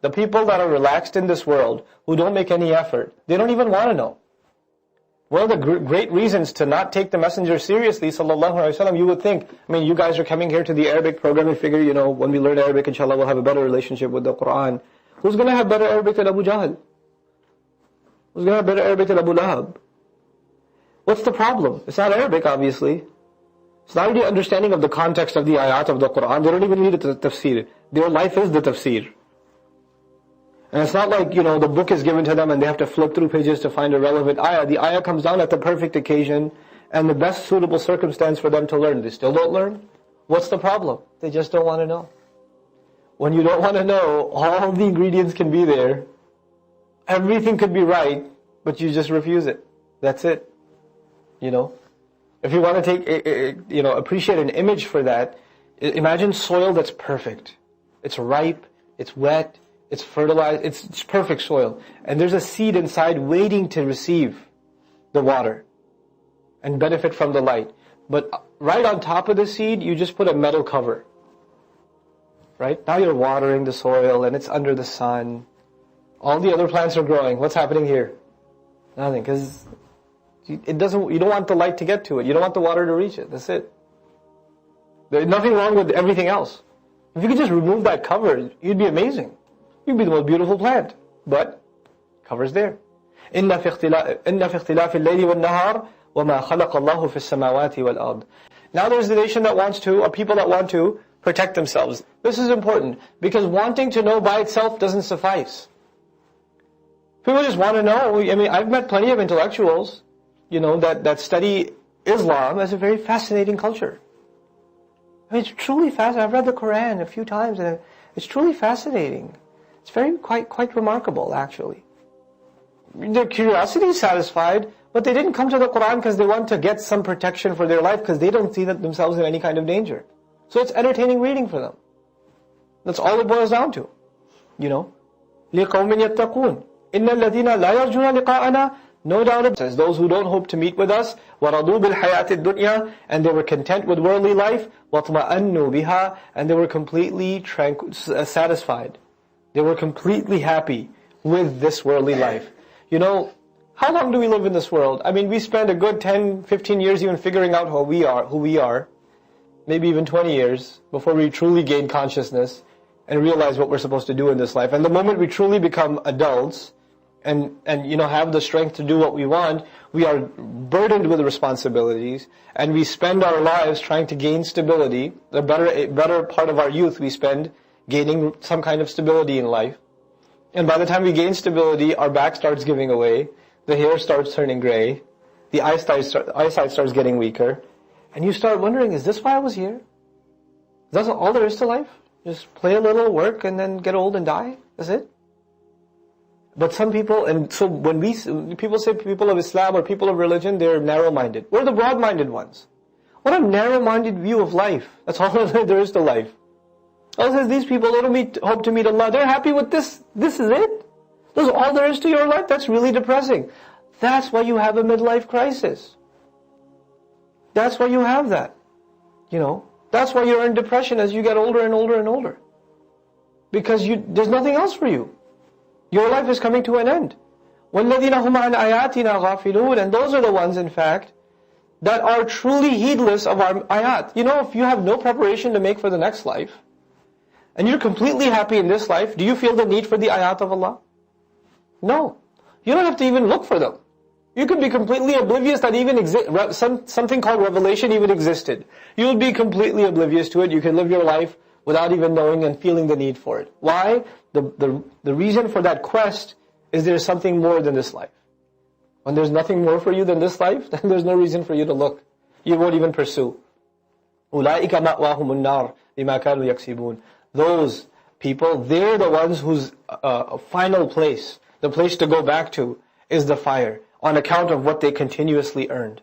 The people that are relaxed in this world, who don't make any effort, they don't even want to know. One of the great reasons to not take the messenger seriously, sallallahu alaihi wasallam, you would think, you guys are coming here to the Arabic program, you figure, when we learn Arabic, inshallah, we'll have a better relationship with the Quran. Who's going to have better Arabic than Abu Jahl? Who's going to have better Arabic than Abu Lahab? What's the problem? It's not Arabic, obviously. It's not the understanding of the context of the ayat of the Quran. They don't even need the tafseer. Their life is the tafseer. And it's not like, the book is given to them and they have to flip through pages to find a relevant ayah. The ayah comes down at the perfect occasion and the best suitable circumstance for them to learn. They still don't learn? What's the problem? They just don't want to know. When you don't want to know, all the ingredients can be there. Everything could be right, but you just refuse it. That's it. If you want to appreciate an image for that, imagine soil that's perfect. It's ripe, it's wet, it's fertilized, it's perfect soil. And there's a seed inside waiting to receive the water and benefit from the light. But right on top of the seed, you just put a metal cover. Right? Now you're watering the soil and it's under the sun. All the other plants are growing. What's happening here? Nothing, because you don't want the light to get to it. You don't want the water to reach it. That's it. There's nothing wrong with everything else. If you could just remove that cover, you'd be amazing. You'd be the most beautiful plant. But, cover's there. إِنَّ فِي اخْتِلَافِ اللَّيْلِ وَالنَّهَارِ وَمَا خَلَقَ اللَّهُ فِي السَّمَاوَاتِ وَالْأَرْضِ. Now there's a nation that wants to, or people that want to, protect themselves. This is important, because wanting to know by itself doesn't suffice. People just want to know. I've met plenty of intellectuals, that study Islam as a very fascinating culture. It's truly fascinating. I've read the Quran a few times, and it's truly fascinating. It's quite remarkable, actually. Their curiosity is satisfied, but they didn't come to the Quran because they want to get some protection for their life, because they don't see themselves in any kind of danger. So it's entertaining reading for them. That's all it boils down to. لِقَوْمٍ يَتَّقُونَ إِنَّ الَّذِينَ لَا يَرْجُونَ لِقَاءَنَا. No doubt it says, those who don't hope to meet with us, وَرَضُوا بِالْحَيَاةِ الدُّنْيَا, and they were content with worldly life, وَاطْمَأَنُّوا بِهَا, and they were completely satisfied. They were completely happy with this worldly life. How long do we live in this world? We spend a good 10, 15 years even figuring out who we are, maybe even 20 years, before we truly gain consciousness and realize what we're supposed to do in this life. And the moment we truly become adults, and have the strength to do what we want, we are burdened with responsibilities, and we spend our lives trying to gain stability. The better part of our youth we spend gaining some kind of stability in life. And by the time we gain stability, our back starts giving away, the hair starts turning gray, the eyesight starts getting weaker, and you start wondering, is this why I was here? That's all there is to life? Just play a little, work, and then get old and die? That's it? But some people, and so when people say people of Islam or people of religion, they're narrow-minded. We're the broad-minded ones. What a narrow-minded view of life. That's all there is to life. Allah says these people don't hope to meet Allah. They're happy with this. This is it. This is all there is to your life. That's really depressing. That's why you have a midlife crisis. That's why you have that. That's why you're in depression as you get older and older and older. Because there's nothing else for you. Your life is coming to an end. وَالَّذِينَ هُمْ عَنْ آيَاتِنَا غَافِلُونَ. And those are the ones, in fact, that are truly heedless of our ayat. If you have no preparation to make for the next life, and you're completely happy in this life, do you feel the need for the ayat of Allah? No. You don't have to even look for them. You could be completely oblivious that even something called revelation even existed. You would be completely oblivious to it. You can live your life without even knowing and feeling the need for it. Why? The reason for that quest is there's something more than this life. When there's nothing more for you than this life, then there's no reason for you to look. You won't even pursue. أُولَٰئِكَ مَأْوَاهُمُ النَّارِ بِمَا كَانُوا يَكْسِبُونَ. Those people, they're the ones whose final place, the place to go back to, is the fire, on account of what they continuously earned.